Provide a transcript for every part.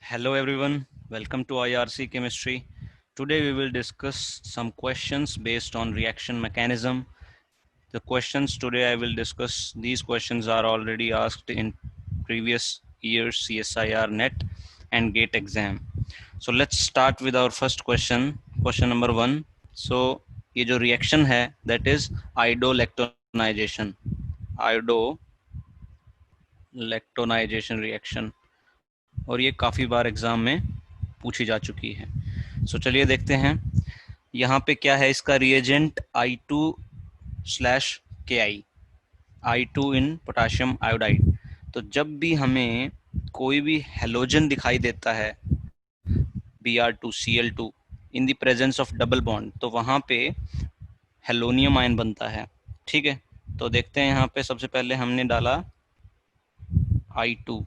Hello everyone, welcome to IRC Chemistry. Today we will discuss some questions based on reaction mechanism. The questions today I will discuss, these questions are already asked in previous year's CSIR NET and GATE exam. So let's start with our first question, question number 1. So ये जो reaction है that is iodolactonization. Iodolactonization reaction. और ये काफ़ी बार exam में पूछी जा चुकी है. सो चलिए देखते हैं यहाँ पे क्या है. इसका रिएजेंट I2/Ki, I2 इन पोटाशियम आयोडाइड. तो जब भी हमें कोई भी हेलोजन दिखाई देता है Br2Cl2 in the presence of double bond, तो वहाँ पे हेलोनियम आयन बनता है. ठीक है, तो देखते हैं यहाँ पे सबसे पहले हमने डाला I2,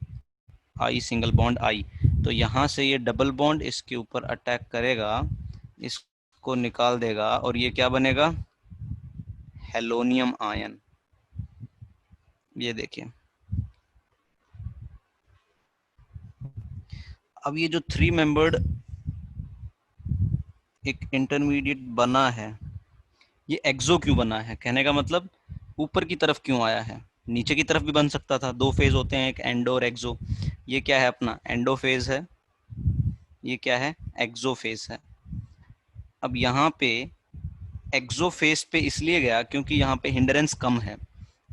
I single bond I. तो यहाँ से ये डबल बॉन्ड इसके ऊपर अटैक करेगा, इसको निकाल देगा और ये क्या बनेगा, हेलोनियम आयन. ये देखिए, अब ये जो 3 मेंबर्ड एक इंटरमीडिएट बना है, ये एक्सो क्यों बना है? कहने का मतलब ऊपर की तरफ क्यों आया है? नीचे की तरफ भी बन सकता था. 2 फेज होते हैं, एक एंडो और एक्सो. ये क्या है अपना एंडो फेज है, ये क्या है एक्सो फेज है. अब यहाँ पे एक्सो फेज पे इसलिए गया क्योंकि यहाँ पे हिंडरेंस कम है.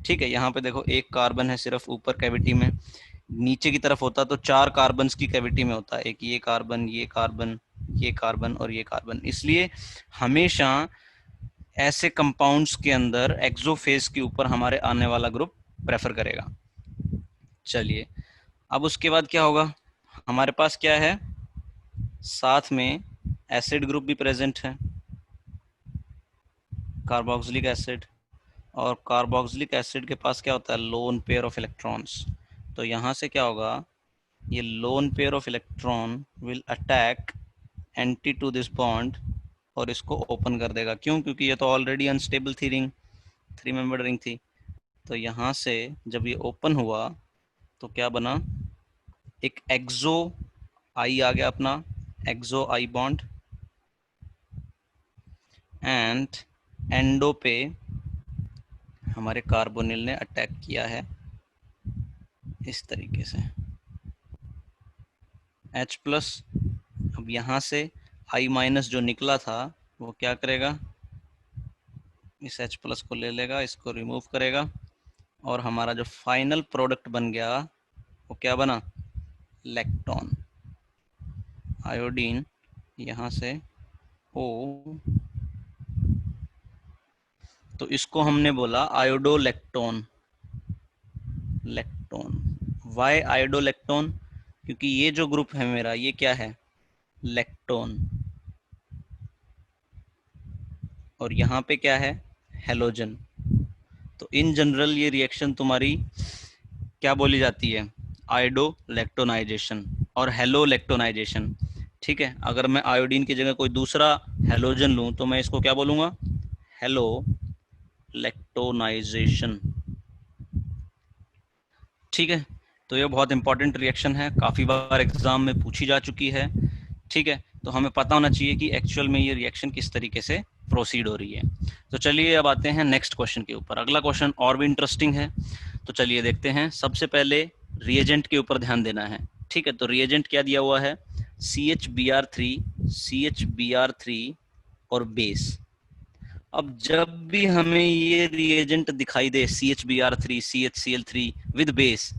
ठीक है, यहाँ पे देखो एक कार्बन है सिर्फ ऊपर कैविटी में, नीचे की तरफ होता तो 4 कार्बन की कैविटी में होता. एक ये कार्बन, ये कार्बन, ये कार्बन और ये कार्बन. इसलिए हमेशा ऐसे कंपाउंड्स के अंदर एक्सोफेज के ऊपर हमारे आने वाला ग्रुप प्रेफर करेगा. चलिए, अब उसके बाद क्या होगा, हमारे पास क्या है, साथ में एसिड ग्रुप भी प्रेजेंट है, कार्बोक्सिलिक एसिड. और कार्बोक्सिलिक एसिड के पास क्या होता है, लोन पेयर ऑफ इलेक्ट्रॉन्स. तो यहाँ से क्या होगा, ये lone pair of electron will attack anti to this bond और इसको ओपन कर देगा. क्यों? क्योंकि ये तो ऑलरेडी अनस्टेबल थी रिंग, 3 मेंबर रिंग थी. तो यहाँ से जब ये ओपन हुआ तो क्या बना, एक एक्सो आई आ गया अपना, एक्सो आई बॉन्ड. एंड एंडो पे हमारे कार्बोनिल ने अटैक किया है इस तरीके से, H+. अब यहाँ से I- जो निकला था वो क्या करेगा, इस H+ को ले लेगा, इसको रिमूव करेगा और हमारा जो फाइनल प्रोडक्ट बन गया वो क्या बना, लैक्टोन. आयोडीन यहाँ से O, तो इसको हमने बोला आयोडोलैक्टोन. लैक्टोन. वाई आयोडोलैक्टोन? क्योंकि ये जो ग्रुप है मेरा, ये क्या है, लैक्टोन. और यहाँ पे क्या है, हेलोजन. तो इन जनरल ये रिएक्शन तुम्हारी क्या बोली जाती है, आयोडोलैक्टोनाइजेशन और हेलोलैक्टोनाइजेशन. ठीक है, अगर मैं आयोडीन की जगह कोई दूसरा हेलोजन लूँ तो मैं इसको क्या बोलूँगा, हेलोलैक्टोनाइजेशन. ठीक है, तो ये बहुत इंपॉर्टेंट रिएक्शन है, काफ़ी बार एग्जाम में पूछी जा चुकी है. ठीक है, तो हमें पता होना चाहिए कि एक्चुअल में ये रिएक्शन किस तरीके से प्रोसीड हो रही है. तो चलिए अब आते हैं नेक्स्ट क्वेश्चन के ऊपर. अगला क्वेश्चन और भी इंटरेस्टिंग है, तो चलिए देखते हैं. सबसे पहले रिएजेंट के ऊपर ध्यान देना है. ठीक है, तो रिएजेंट क्या दिया हुआ है, CHBr3, CHBr3 और बेस. अब जब भी हमें ये रिएजेंट दिखाई दे CHBr3, CHCl3 विद बेस,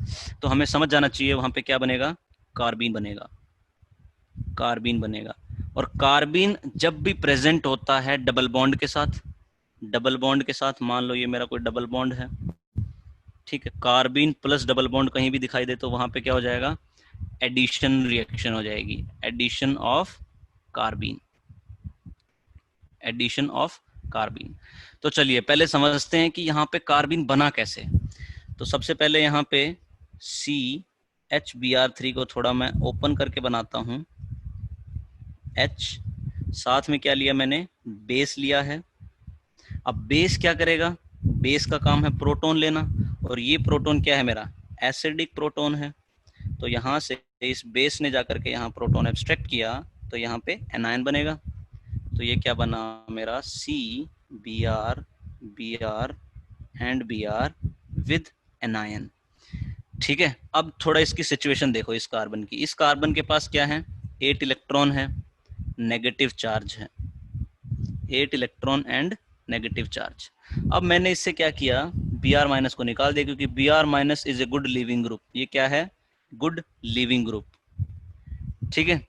तो हमें समझ जाना चाहिए वहां पे क्या बनेगा, कार्बीन बनेगा. कार्बीन बनेगा. और कार्बीन जब भी प्रेजेंट होता है डबल बॉन्ड के साथ, डबल बॉन्ड के साथ, मान लो ये मेरा कोई डबल बॉन्ड है. ठीक है, कार्बीन प्लस डबल बॉन्ड कहीं भी दिखाई दे तो वहां पे क्या हो जाएगा, एडिशन रिएक्शन हो जाएगी, addition of carbene, addition of carbene. तो चलिए पहले समझते हैं कि यहाँ पे कार्बीन बना कैसे. तो सबसे पहले यहाँ पे CHBr3 को थोड़ा मैं ओपन करके बनाता हूँ. H, साथ में क्या लिया मैंने, बेस लिया है. अब बेस क्या करेगा, बेस का काम है प्रोटॉन लेना, और ये प्रोटॉन क्या है मेरा, एसिडिक प्रोटॉन है. तो यहाँ से इस बेस ने जाकर के यहाँ प्रोटॉन एब्स्ट्रैक्ट किया तो यहाँ पे एनायन बनेगा। तो ये क्या बना मेरा, C B R and B R with anion. ठीक है, अब थोड़ा इसकी सिचुएशन देखो इस कार्बन की। इस कार्बन के पास क्या है, 8 इलेक्ट्रॉन है, नेगेटिव चार्ज है, 8 इलेक्ट्रॉन एंड नेगेटिव चार्ज। अब मैंने इससे क्या किया, बी आर माइनस को निकाल दिया, क्योंकि B R minus is a good leaving group. ये क्या है, गुड लीविंग ग्रुप। ठीक है,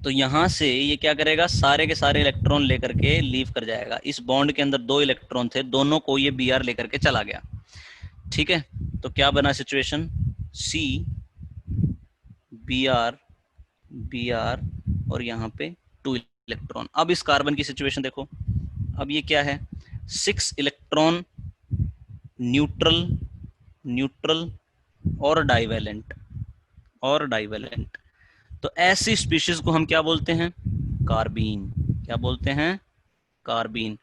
तो यहां से ये क्या करेगा, सारे के सारे इलेक्ट्रॉन लेकर के लीव कर जाएगा। इस बॉन्ड के अंदर 2 इलेक्ट्रॉन थे, दोनों को ये बी आर लेकर के चला गया। ठीक है, तो क्या बना सिचुएशन, सी बी आर और यहाँ पे 2 इलेक्ट्रॉन। अब इस कार्बन की सिचुएशन देखो, अब ये क्या है, 6 इलेक्ट्रॉन न्यूट्रल और डाइवेलेंट। तो ऐसी स्पीशीज को हम क्या बोलते हैं, कार्बीन। क्या बोलते हैं, carbene.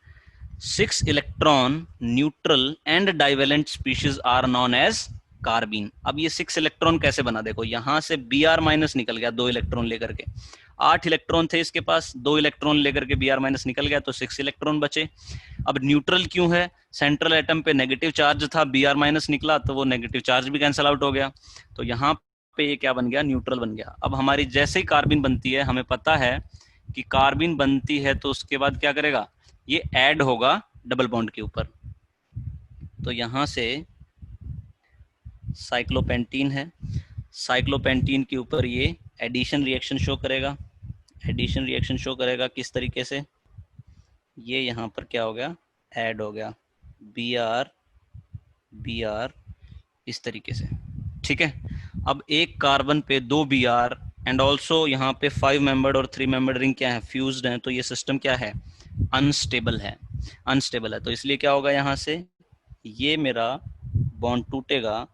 6 electron neutral and divalent species are known as carbene. अब ये 6 इलेक्ट्रॉन कैसे बना, देखो यहां से बी आर माइनस निकल गया 2 इलेक्ट्रॉन लेकर के, 8 इलेक्ट्रॉन थे इसके पास, 2 इलेक्ट्रॉन लेकर के बी आर माइनस निकल गया तो 6 इलेक्ट्रॉन बचे। अब न्यूट्रल क्यों है, सेंट्रल एटम पे नेगेटिव चार्ज था, बी आर माइनस निकला तो वो नेगेटिव चार्ज भी कैंसिल आउट हो गया, तो यहाँ पे ये क्या बन गया, न्यूट्रल बन गया। अब हमारी जैसे ही कार्बिन बनती है, हमें पता है कि कार्बिन बनती है तो उसके बाद क्या करेगा, ये ऐड होगा डबल बॉन्ड के ऊपर। तो यहां से साइक्लोपेंटीन है, साइक्लोपेंटीन के ऊपर ये एडिशन रिएक्शन शो करेगा। एडिशन रिएक्शन शो करेगा किस तरीके से, ये यहाँ पर क्या हो गया, ऐड हो गया बी आर इस तरीके से। ठीक है, अब एक कार्बन पे 2 बी आर एंड ऑल्सो यहाँ पे 5 मेंबर्ड और 3 मेंबर्ड रिंग क्या है, फ्यूज्ड है, तो ये सिस्टम क्या है, अनस्टेबल है। तो इसलिए क्या होगा, यहाँ से ये मेरा बॉन्ड टूटेगा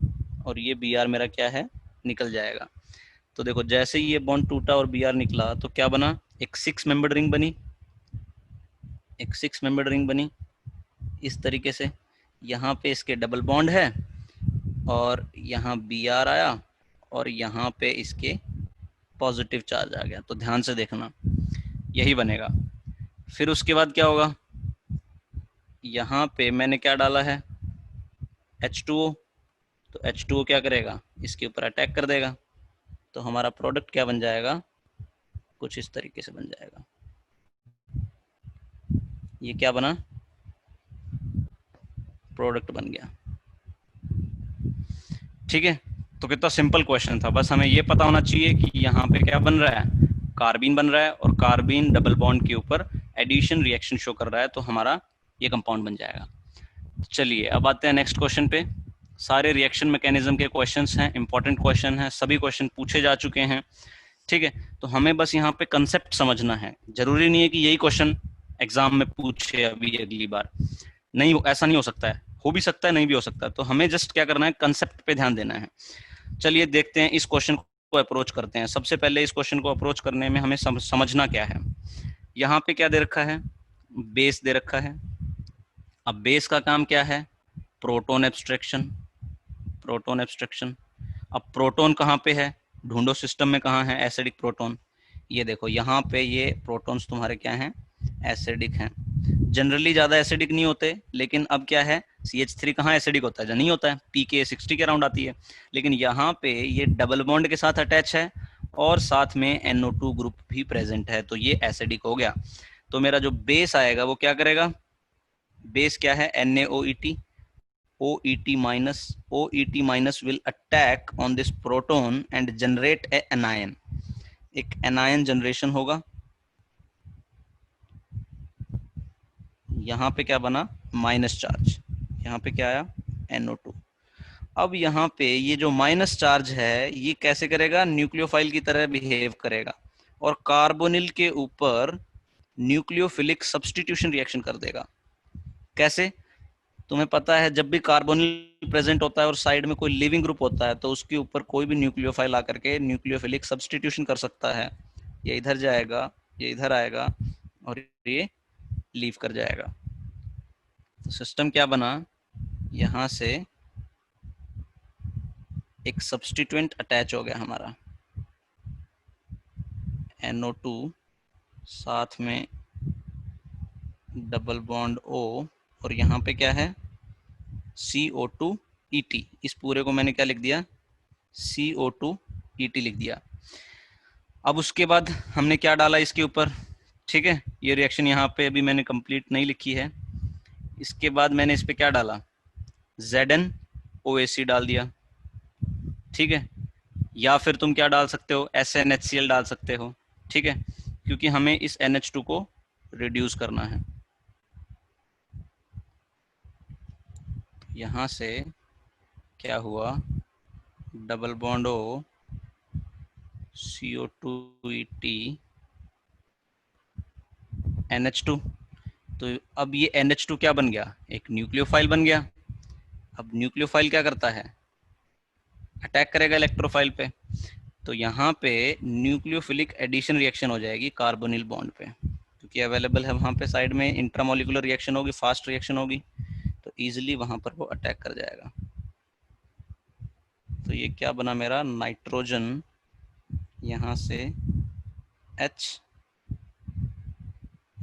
और ये बी आर मेरा क्या है, निकल जाएगा। तो देखो जैसे ही ये बॉन्ड टूटा और बी आर निकला तो क्या बना, एक 6 मेंबर्ड रिंग बनी, इस तरीके से। यहाँ पे इसके डबल बॉन्ड है और यहाँ बी आर आया और यहाँ पे इसके पॉजिटिव चार्ज आ गया। तो ध्यान से देखना, यही बनेगा। फिर उसके बाद क्या होगा, यहाँ पे मैंने क्या डाला है, H2O। तो H2O क्या करेगा, इसके ऊपर अटैक कर देगा, तो हमारा प्रोडक्ट क्या बन जाएगा, कुछ इस तरीके से बन जाएगा। ये क्या बना, प्रोडक्ट बन गया। ठीक है, तो कितना सिंपल क्वेश्चन था, बस हमें ये पता होना चाहिए कि यहाँ पे क्या बन रहा है, कार्बीन बन रहा है और कार्बीन डबल बॉन्ड के ऊपर एडिशन रिएक्शन शो कर रहा है, तो हमारा ये कंपाउंड बन जाएगा। चलिए अब आते हैं नेक्स्ट क्वेश्चन पे। सारे रिएक्शन मैकेनिज्म के क्वेश्चंस हैं, इंपॉर्टेंट क्वेश्चन हैं, सभी क्वेश्चन पूछे जा चुके हैं। ठीक है, तो हमें बस यहाँ पे कंसेप्ट समझना है, जरूरी नहीं है कि यही क्वेश्चन एग्जाम में पूछे अभी अगली बार, नहीं, ऐसा नहीं हो सकता है, हो भी सकता है नहीं भी हो सकता है। तो हमें जस्ट क्या करना है, कंसेप्ट पे ध्यान देना है। चलिए देखते हैं, इस क्वेश्चन को अप्रोच करते हैं। सबसे पहले इस क्वेश्चन को अप्रोच करने में हमें समझना क्या है। यहाँ पे क्या दे रखा है, बेस दे रखा है। अब बेस का काम क्या है, प्रोटॉन एब्स्ट्रैक्शन। अब प्रोटॉन कहाँ पे है, ढूंढो सिस्टम में कहाँ है एसिडिक प्रोटॉन। ये देखो यहाँ पे ये प्रोटॉन्स तुम्हारे क्या हैं, एसिडिक हैं। जनरली ज्यादा एसिडिक नहीं होते, लेकिन अब क्या है, CH3 कहाँ एसिडिक होता है, नहीं होता है, pK 60 के अराउंड आती है। लेकिन यहाँ पे ये डबल बॉन्ड के साथ अटैच है और साथ में NO2 ग्रुप भी प्रेजेंट है, तो ये एसिडिक हो गया। तो मेरा जो बेस आएगा वो क्या करेगा, बेस क्या है, NaOET। OET minus will attack on this proton and generate a anion। एक एनायन जनरेशन होगा। यहाँ पे क्या बना, माइनस चार्ज, यहाँ पे क्या आया, NO2। अब यहाँ पे ये जो माइनस चार्ज है ये कैसे करेगा, न्यूक्लियोफाइल की तरह बिहेव करेगा और कार्बोनिल के ऊपर न्यूक्लियोफिलिक सब्स्टिट्यूशन रिएक्शन कर देगा। कैसे, तुम्हें पता है जब भी कार्बोनिल प्रेजेंट होता है और साइड में कोई लिविंग ग्रुप होता है तो उसके ऊपर कोई भी न्यूक्लियोफाइल आकर के न्यूक्लियोफिलिक सब्स्टिट्यूशन कर सकता है। ये इधर जाएगा, ये इधर आएगा और ये लीव कर जाएगा। तो सिस्टम क्या बना, यहां से एक सब्स्टिट्यूएंट अटैच हो गया हमारा NO2, साथ में डबल बॉन्ड O, और यहाँ पे क्या है CO2 ET। इस पूरे को मैंने क्या लिख दिया, CO2 ET लिख दिया। अब उसके बाद हमने क्या डाला इसके ऊपर, ठीक है, ये रिएक्शन यहाँ पे अभी मैंने कंप्लीट नहीं लिखी है। इसके बाद मैंने इस पे क्या डाला, ZnOAc डाल दिया, ठीक है, या फिर तुम क्या डाल सकते हो, SnHCl डाल सकते हो, ठीक है, क्योंकि हमें इस NH2 को रिड्यूस करना है। यहाँ से क्या हुआ, double bond O, CO2 ET, NH2। तो अब ये NH2 क्या बन गया, एक न्यूक्लियोफाइल बन गया। अब न्यूक्लियोफाइल क्या करता है, अटैक करेगा इलेक्ट्रोफाइल पे। तो यहाँ पे न्यूक्लियोफिलिक एडिशन रिएक्शन हो जाएगी कार्बोनिल बॉन्ड पे, क्योंकि अवेलेबल है वहाँ पे साइड में, इंट्रामोलिकुलर रिएक्शन होगी, फास्ट रिएक्शन होगी, तो इजीली वहाँ पर वो अटैक कर जाएगा। तो ये क्या बना मेरा, नाइट्रोजन, यहाँ से H,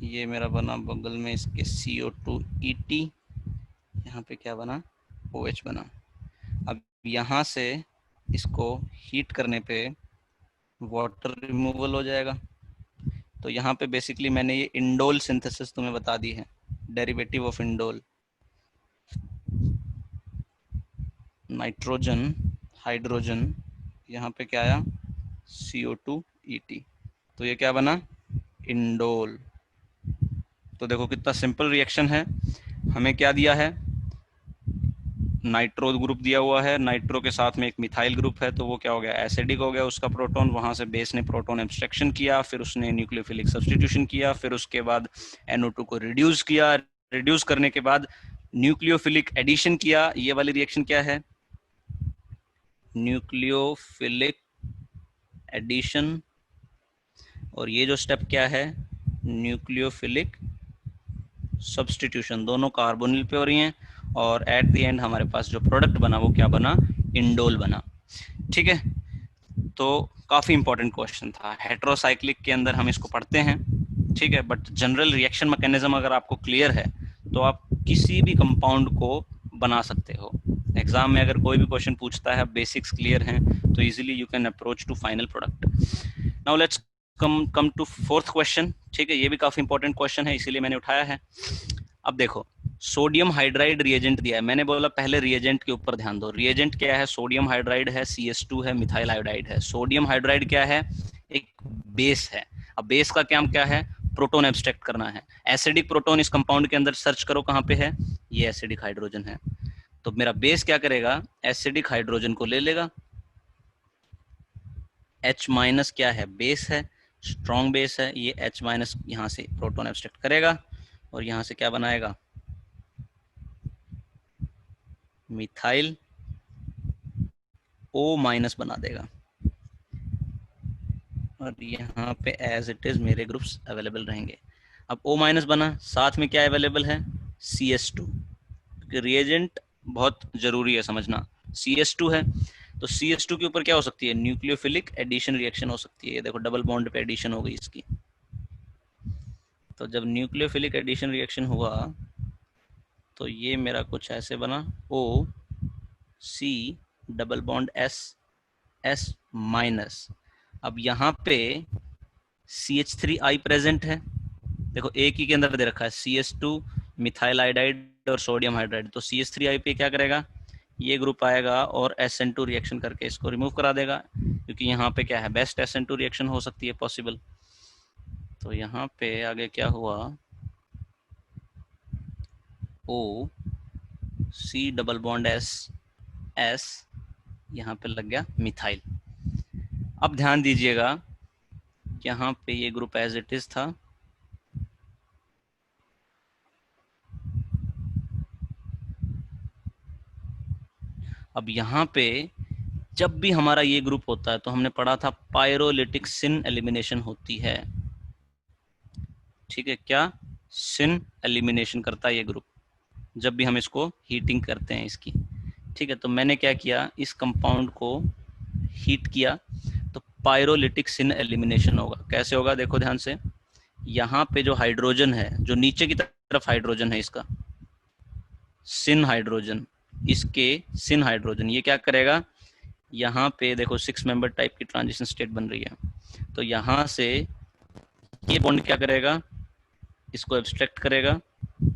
ये मेरा बना बगल में इसके CO2 ET, यहाँ पे क्या बना, OH बना। अब यहाँ से इसको हीट करने पे वाटर रिमूवल हो जाएगा। तो यहाँ पे बेसिकली मैंने ये इंडोल सिंथेसिस तुम्हें बता दी है, derivative of indole, nitrogen, hydrogen, यहाँ पे क्या आया, CO2 ET, तो ये क्या बना, इंडोल। तो देखो कितना सिंपल रिएक्शन है। हमें क्या दिया है, नाइट्रो ग्रुप दिया हुआ है, नाइट्रो के साथ में एक मिथाइल ग्रुप है, तो वो क्या हो गया, एसिडिक हो गया उसका प्रोटॉन, वहां से बेस ने प्रोटॉन एब्स्ट्रैक्शन किया, फिर उसने न्यूक्लियोफिलिक सब्स्टिट्यूशन किया, फिर उसके बाद NO2 को रिड्यूस किया, रिड्यूस करने के बाद न्यूक्लियोफिलिक एडिशन किया। ये वाली रिएक्शन क्या है, न्यूक्लियोफिलिक एडिशन, और ये जो स्टेप क्या है, न्यूक्लियोफिलिक सब्स्टिट्यूशन, दोनों कार्बोनिल पे हो रही हैं, और एट द एंड हमारे पास जो प्रोडक्ट बना वो क्या बना, इंडोल बना। ठीक है, तो काफ़ी इंपॉर्टेंट क्वेश्चन था, हेट्रोसाइक्लिक के अंदर हम इसको पढ़ते हैं, ठीक है, बट जनरल रिएक्शन मैकेनिज्म अगर आपको क्लियर है तो आप किसी भी कंपाउंड को बना सकते हो। एग्जाम में अगर कोई भी क्वेश्चन पूछता है, बेसिक्स क्लियर हैं, तो easily you can approach to final product. Now let's come to fourth question, ठीक है, ये भी काफी इंपॉर्टेंट क्वेश्चन है, इसीलिए मैंने उठाया है। अब देखो, सोडियम हाइड्राइड रिएजेंट दिया है, मैंने बोला पहले रिएजेंट के ऊपर ध्यान दो। रिएजेंट क्या है, सोडियम हाइड्राइड है, CS2 है, मिथाइल आयोडाइड है। सोडियम हाइड्राइड क्या है, एक बेस है। अब बेस का काम क्या है, प्रोटोन एब्स्ट्रैक्ट करना है। एसिडिक प्रोटोन इस कंपाउंड के अंदर सर्च करो कहाँ पे है, ये एसिडिक हाइड्रोजन है। तो मेरा बेस क्या करेगा, एसिडिक हाइड्रोजन को ले लेगा, H माइनस क्या है, बेस है, स्ट्रॉन्ग बेस है, ये H माइनस यहाँ से प्रोटोन एब्स्ट्रैक्ट करेगा, और यहाँ से क्या बनाएगा, मिथाइल O माइनस बना देगा, और यहाँ पे एज इट इज मेरे ग्रुप्स अवेलेबल रहेंगे। अब O माइनस बना, साथ में क्या अवेलेबल है, CS2, क्योंकि रिएजेंट बहुत जरूरी है समझना। CS2 है, तो CS2 के ऊपर क्या हो सकती है, न्यूक्लियोफिलिक एडिशन रिएक्शन हो सकती है। ये देखो डबल बॉन्ड पे एडिशन हो गई इसकी। तो जब न्यूक्लियोफिलिक एडिशन रिएक्शन हुआ तो ये मेरा कुछ ऐसे बना, O C double bond S minus. अब यहाँ पे CH3I प्रेजेंट है, देखो एक ही के अंदर दे रखा है, CS2 मिथाइल आयोडाइड और सोडियम हाइड्राइड। तो CH3I पे क्या करेगा, ये ग्रुप आएगा और SN2 रिएक्शन करके इसको रिमूव करा देगा, क्योंकि यहाँ पे क्या है, बेस्ट SN2 रिएक्शन हो सकती है पॉसिबल। तो यहाँ पे आगे क्या हुआ, O C double bond S यहाँ पे लग गया मिथाइल। अब ध्यान दीजिएगा, यहाँ पे ये ग्रुप एज इट इज था, अब यहाँ पे जब भी हमारा ये ग्रुप होता है तो हमने पढ़ा था पायरोलिटिक सिन एलिमिनेशन होती है, ठीक है, क्या सिन एलिमिनेशन करता है ये ग्रुप जब भी हम इसको हीटिंग करते हैं इसकी। ठीक है, तो मैंने क्या किया, इस कंपाउंड को हीट किया, तो पायरोलिटिक सिन एलिमिनेशन होगा। कैसे होगा, देखो ध्यान से, यहाँ पे जो हाइड्रोजन है, जो नीचे की तरफ हाइड्रोजन है, इसका सिन हाइड्रोजन, इसके सिन हाइड्रोजन, ये क्या करेगा, यहाँ पे देखो 6 मेंबर टाइप की ट्रांजिशन स्टेट बन रही है, तो यहाँ से ये बॉन्ड क्या करेगा, इसको एब्स्ट्रैक्ट करेगा,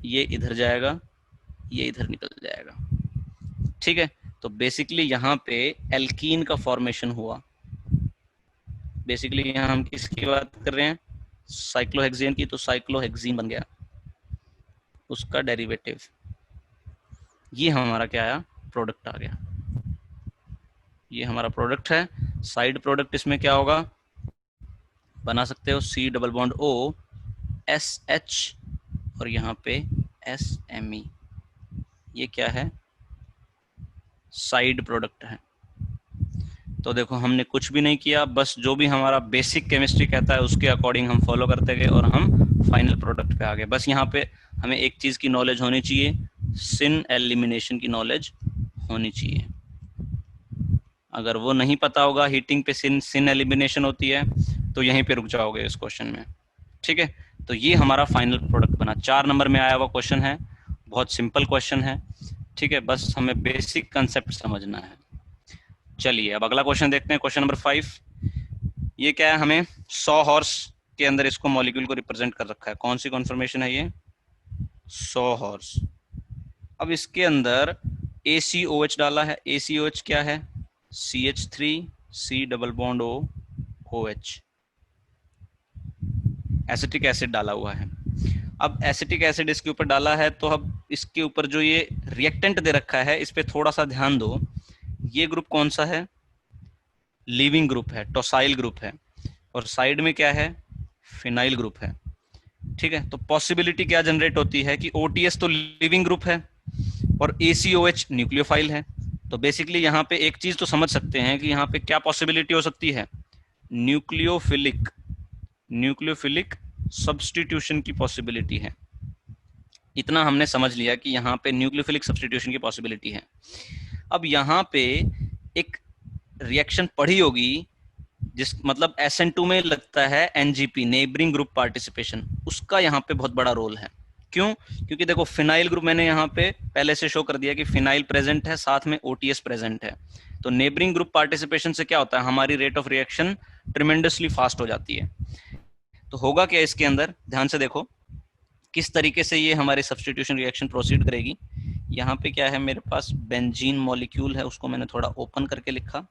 ये इधर जाएगा, ये इधर निकल जाएगा। ठीक है, तो बेसिकली यहाँ पे एल्कीन का फॉर्मेशन हुआ। बेसिकली यहाँ हम किसकी बात कर रहे हैं, साइक्लोहेक्सेन की, तो साइक्लोहेक्सीन बन गया, उसका डेरिवेटिव, ये हमारा क्या आया, प्रोडक्ट आ गया। ये हमारा प्रोडक्ट है। साइड प्रोडक्ट इसमें क्या होगा, बना सकते हो C double bond O SH और यहाँ पे SMe, ये क्या है, साइड प्रोडक्ट है। तो देखो हमने कुछ भी नहीं किया, बस जो भी हमारा बेसिक केमिस्ट्री कहता है उसके अकॉर्डिंग हम फॉलो करते गए और हम फाइनल प्रोडक्ट पे आ गए। बस यहाँ पे हमें एक चीज़ की नॉलेज होनी चाहिए, सिन एलिमिनेशन की नॉलेज होनी चाहिए। अगर वो नहीं पता होगा हीटिंग पे सिन एलिमिनेशन होती है, तो यहीं पे रुक जाओगे इस क्वेश्चन में। ठीक है, तो ये हमारा फाइनल प्रोडक्ट बना। 4 नंबर में आया हुआ क्वेश्चन है, बहुत सिंपल क्वेश्चन है। ठीक है, बस हमें बेसिक कंसेप्ट समझना है। चलिए अब अगला क्वेश्चन देखते हैं, क्वेश्चन नंबर 5। ये क्या है, हमें 100 हॉर्स के अंदर इसको मॉलिक्यूल को रिप्रेजेंट कर रखा है। कौन सी कॉन्फर्मेशन है ये, 100 हॉर्स। अब इसके अंदर ACOH डाला है। ACOH क्या है, CH3 C double bond O OH, acetic acid डाला हुआ है। अब एसिटिक एसिड इसके ऊपर डाला है, तो अब इसके ऊपर जो ये रिएक्टेंट दे रखा है, इस पे थोड़ा सा ध्यान दो। ये ग्रुप कौन सा है, लीविंग ग्रुप है, टोसाइल ग्रुप है, और साइड में क्या है, फिनाइल ग्रुप है। ठीक है, तो पॉसिबिलिटी क्या जनरेट होती है कि OTS तो लिविंग ग्रुप है और ACOH न्यूक्लियोफाइल है। तो बेसिकली यहाँ पे एक चीज तो समझ सकते हैं कि यहाँ पे क्या पॉसिबिलिटी हो सकती है, न्यूक्लियोफिलिक सब्स्टिट्यूशन की पॉसिबिलिटी है। इतना हमने समझ लिया कि यहाँ पे न्यूक्लियोफिलिक सब्स्टिट्यूशन की पॉसिबिलिटी है। अब यहाँ पे एक रिएक्शन पढ़ी होगी, जिस मतलब SN2 में लगता है NGP, नेबरिंग ग्रुप पार्टिसिपेशन, उसका यहाँ पे बहुत बड़ा रोल है। क्यों, क्योंकि देखो फिनाइल ग्रुप मैंने यहाँ पे पहले से शो कर दिया कि फिनाइल प्रेजेंट है, साथ में OTS प्रेजेंट है। तो नेबरिंग ग्रुप पार्टिसिपेशन से क्या होता है, हमारी rate of reaction tremendously fast हो जाती है। तो होगा क्या इसके अंदर, ध्यान से देखो किस तरीके से ये हमारे सब्स्टिट्यूशन रिएक्शन प्रोसीड करेगी। यहाँ पे क्या है, मेरे पास बेंजीन मॉलिक्यूल है, उसको मैंने थोड़ा ओपन करके लिखा।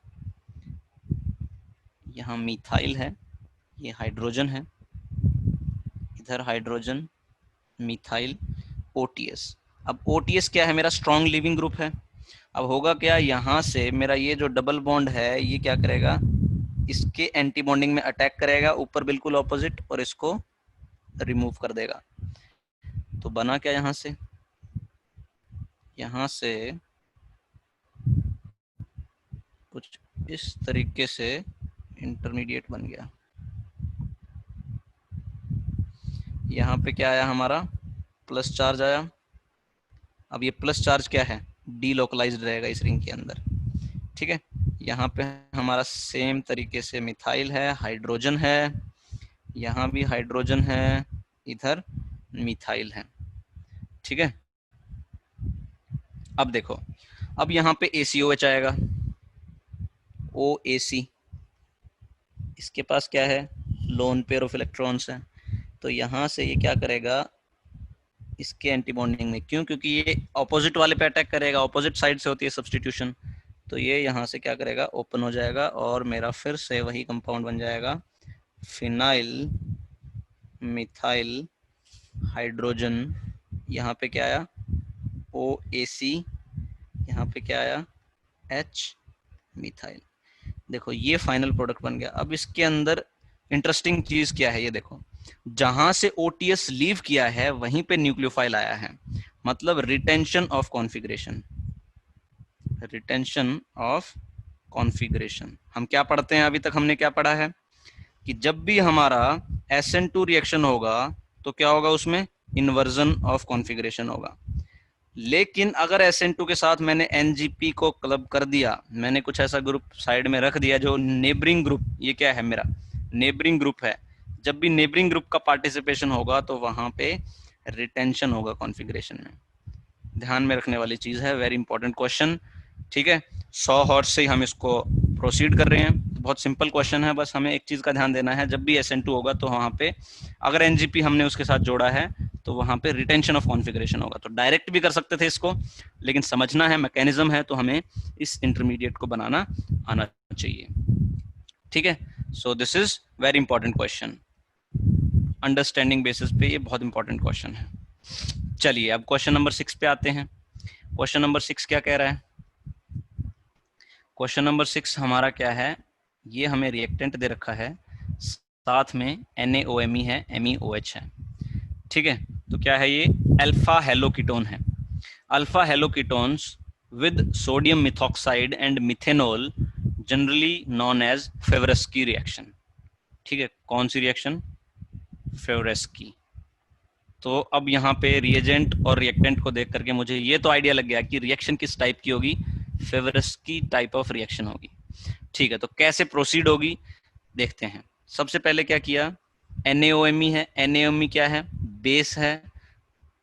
यहाँ मिथाइल है, ये हाइड्रोजन है, इधर हाइड्रोजन, मिथाइल, OTS। अब OTS क्या है, मेरा स्ट्रॉन्ग लिविंग ग्रुप है। अब होगा क्या, यहाँ से मेरा ये जो डबल बॉन्ड है, ये क्या करेगा, इसके एंटी बॉन्डिंग में अटैक करेगा, ऊपर बिल्कुल ऑपोजिट, और इसको रिमूव कर देगा। तो बना क्या, यहाँ से कुछ इस तरीके से इंटरमीडिएट बन गया। यहाँ पे क्या आया, हमारा प्लस चार्ज आया। अब ये प्लस चार्ज क्या है, डीलोकलाइज्ड रहेगा इस रिंग के अंदर। ठीक है, यहाँ पे हमारा सेम तरीके से मिथाइल है, हाइड्रोजन है, यहाँ भी हाइड्रोजन है, इधर मिथाइल है। ठीक है, अब देखो, अब यहाँ पे ACOH आएगा, OAC, इसके पास क्या है, लोन पेयर ऑफ इलेक्ट्रॉन्स है। तो यहाँ से ये क्या करेगा, इसके एंटी बॉन्डिंग में, क्यों, क्योंकि ये ऑपोजिट वाले पे अटैक करेगा, ऑपोजिट साइड से होती है सब्स्टिट्यूशन। तो ये यहाँ से क्या करेगा, ओपन हो जाएगा, और मेरा फिर से वही कंपाउंड बन जाएगा, फिनाइल मिथाइल हाइड्रोजन। यहाँ पे क्या आया, OAC, यहाँ पे क्या आया, H मिथाइल। देखो ये फाइनल प्रोडक्ट बन गया। अब इसके अंदर इंटरेस्टिंग चीज क्या है, ये देखो, जहां से OTS लीव किया है वहीं पे न्यूक्लियोफाइल आया है, मतलब retention of configuration. Retention of configuration हम क्या पढ़ते हैं, अभी तक हमने क्या पढ़ा है कि जब भी हमारा SN2 रिएक्शन होगा तो क्या होगा, उसमें इन्वर्जन ऑफ कॉन्फ़िगरेशन होगा। लेकिन अगर SN2 के साथ मैंने NGP को क्लब कर दिया, मैंने कुछ ऐसा ग्रुप साइड में रख दिया जो नेबरिंग ग्रुप, ये क्या है मेरा नेबरिंग ग्रुप है, जब भी नेबरिंग ग्रुप का पार्टिसिपेशन होगा तो वहां पे रिटेंशन होगा कॉन्फ़िगरेशन में। ध्यान में रखने वाली चीज है, वेरी इंपॉर्टेंट क्वेश्चन। ठीक है, 100 हॉर्स से ही हम इसको प्रोसीड कर रहे हैं, बहुत सिंपल क्वेश्चन है। बस हमें एक चीज का ध्यान देना है, जब भी SN2 होगा तो वहां पे अगर NGP हमने उसके साथ जोड़ा है तो वहां पे रिटेंशन ऑफ कॉन्फ़िगरेशन होगा। तो डायरेक्ट भी कर सकते थे इसको, लेकिन समझना है मैकेनिज्म है, तो हमें इस इंटरमीडिएट को बनाना आना चाहिए। ठीक है, so this is very important question, understanding basis पे ये बहुत इंपॉर्टेंट क्वेश्चन है। चलिए अब क्वेश्चन नंबर 6 पे आते हैं। क्वेश्चन नंबर 6 क्या कह रहा है? क्वेश्चन नंबर 6 हमारा क्या है, ये हमें रिएक्टेंट दे रखा है, साथ में NaOMe है, MEOH है। ठीक है, तो क्या है ये? अल्फा हेलोकीटोन है। Alpha haloketones with sodium methoxide and methanol generally known as Favorskii reaction. ठीक है, कौन सी रिएक्शन? फेवरेस्की। तो अब यहाँ पे रिएजेंट और रिएक्टेंट को देख करके मुझे ये तो आइडिया लग गया कि रिएक्शन किस टाइप की होगी, फेवरेस्की टाइप ऑफ रिएक्शन होगी। ठीक है, तो कैसे प्रोसीड होगी देखते हैं। सबसे पहले क्या किया, NaOMe है। NaOMe क्या है? बेस है।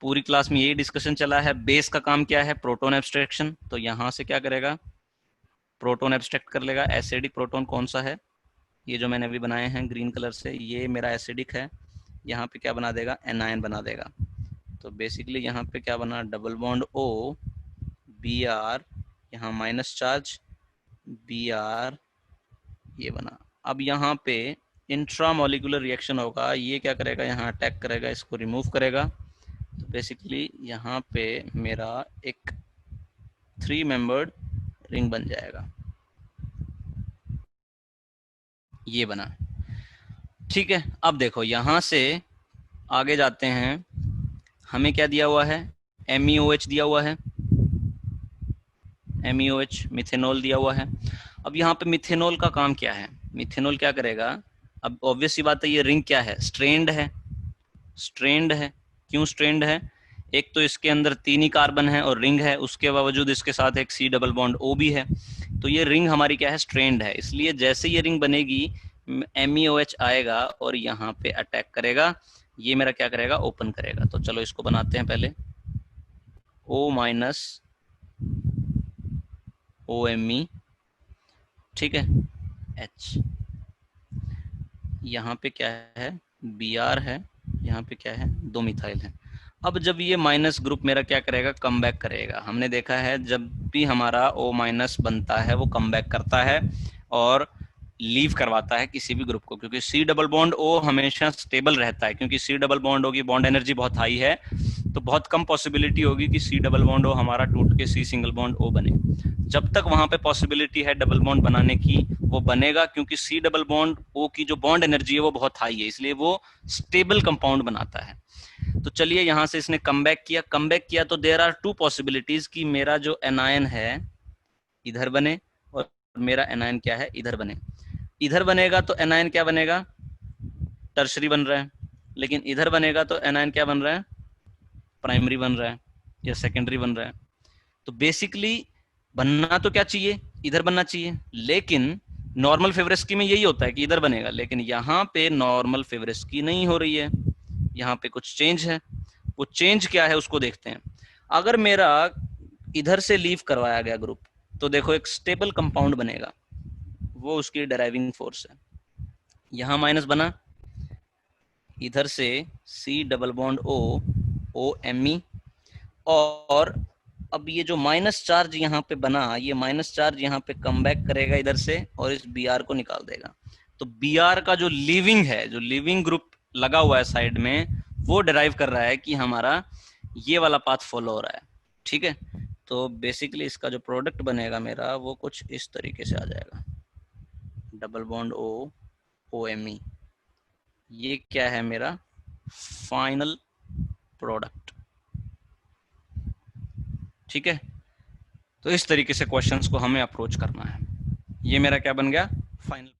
पूरी क्लास में यही डिस्कशन चला है, बेस का काम क्या है? Proton abstraction. तो यहां से क्या करेगा? प्रोटोन एब्स्ट्रैक्ट कर लेगा। एसिडिक प्रोटोन कौन सा है? ये जो मैंने अभी बनाए हैं ग्रीन कलर से, ये मेरा एसिडिक है। यहाँ पे क्या बना देगा? एनायन बना देगा। तो बेसिकली यहाँ पे क्या बना? डबल बॉन्ड O, Br, यहाँ माइनस चार्ज Br, ये बना। अब यहाँ पे इंट्रा मॉलिक्यूलर रिएक्शन होगा, ये क्या करेगा? यहाँ अटैक करेगा, इसको रिमूव करेगा। तो बेसिकली यहाँ पे मेरा एक 3 मेंबर्ड रिंग बन जाएगा, ये बना। ठीक है, अब देखो यहाँ से आगे जाते हैं, हमें क्या दिया हुआ है? MEOH दिया हुआ है, MEOH मिथेनॉल दिया हुआ है। अब यहाँ पे मिथेनॉल का काम क्या है? मिथेनॉल क्या करेगा? अब ऑब्वियस सी बात है, ये रिंग क्या है? स्ट्रेंड है। स्ट्रेंड है, क्यों स्ट्रेंड है? एक तो इसके अंदर 3 ही कार्बन है और रिंग है, उसके बावजूद इसके साथ एक C डबल बॉन्ड O भी है। तो ये रिंग हमारी क्या है? स्ट्रेंड है। इसलिए जैसे ये रिंग बनेगी, MEOH आएगा और यहाँ पे अटैक करेगा, ये मेरा क्या करेगा? ओपन करेगा। तो चलो इसको बनाते हैं पहले। O माइनस OMe, ठीक है, H। यहाँ पे क्या है? Br है, यहाँ पे क्या है? 2 मिथाइल है। अब जब ये माइनस ग्रुप मेरा क्या करेगा? कम बैक करेगा। हमने देखा है जब भी हमारा O माइनस बनता है वो कम बैक करता है और लीव करवाता है किसी भी ग्रुप को, क्योंकि C डबल बॉन्ड O हमेशा स्टेबल रहता है, क्योंकि C डबल बॉन्ड O की बॉन्ड एनर्जी बहुत हाई है, तो बहुत कम पॉसिबिलिटी होगी कि C डबल बॉन्ड O हमारा टूट के C सिंगल बॉन्ड O बने। जब तक वहां पे पॉसिबिलिटी है डबल बॉन्ड बनाने की, वो बनेगा, क्योंकि C डबल बॉन्ड O की जो बॉन्ड एनर्जी है वो बहुत हाई है, इसलिए वो स्टेबल कंपाउंड बनाता है। तो चलिए यहाँ से इसने कम बैक किया तो देयर आर 2 पॉसिबिलिटीज कि मेरा जो एनायन है इधर बने और मेरा एनायन क्या है? इधर बने। इधर बनेगा तो एनायन क्या बनेगा? टर्शरी बन रहा है। लेकिन इधर बनेगा तो एनायन क्या बन रहा है? प्राइमरी बन रहा है या सेकेंडरी बन रहा है। तो बेसिकली बनना तो क्या चाहिए? इधर बनना चाहिए, लेकिन नॉर्मल फेवरेस्की में यही होता है कि इधर बनेगा, लेकिन यहाँ पे नॉर्मल फेवरेस्की नहीं हो रही है, यहाँ पे कुछ चेंज है। वो चेंज क्या है उसको देखते हैं। अगर मेरा इधर से लीव करवाया गया ग्रुप, तो देखो एक स्टेबल कंपाउंड बनेगा, वो उसकी ड्राइविंग फोर्स है। यहाँ माइनस बना, इधर से C double bond O, OMe, और अब ये जो माइनस चार्ज यहाँ पे बना, ये माइनस चार्ज यहाँ पे कम बैक करेगा इधर से और इस Br को निकाल देगा। तो Br का जो लीविंग है, जो लीविंग ग्रुप लगा हुआ है साइड में, वो डिराइव कर रहा है कि हमारा ये वाला पाथ फॉलो हो रहा है। ठीक है, तो बेसिकली इसका जो प्रोडक्ट बनेगा मेरा, वो कुछ इस तरीके से आ जाएगा, डबल बॉन्ड O, OMe। ये क्या है मेरा फाइनल प्रोडक्ट। ठीक है, तो इस तरीके से क्वेश्चंस को हमें अप्रोच करना है। ये मेरा क्या बन गया? फाइनल।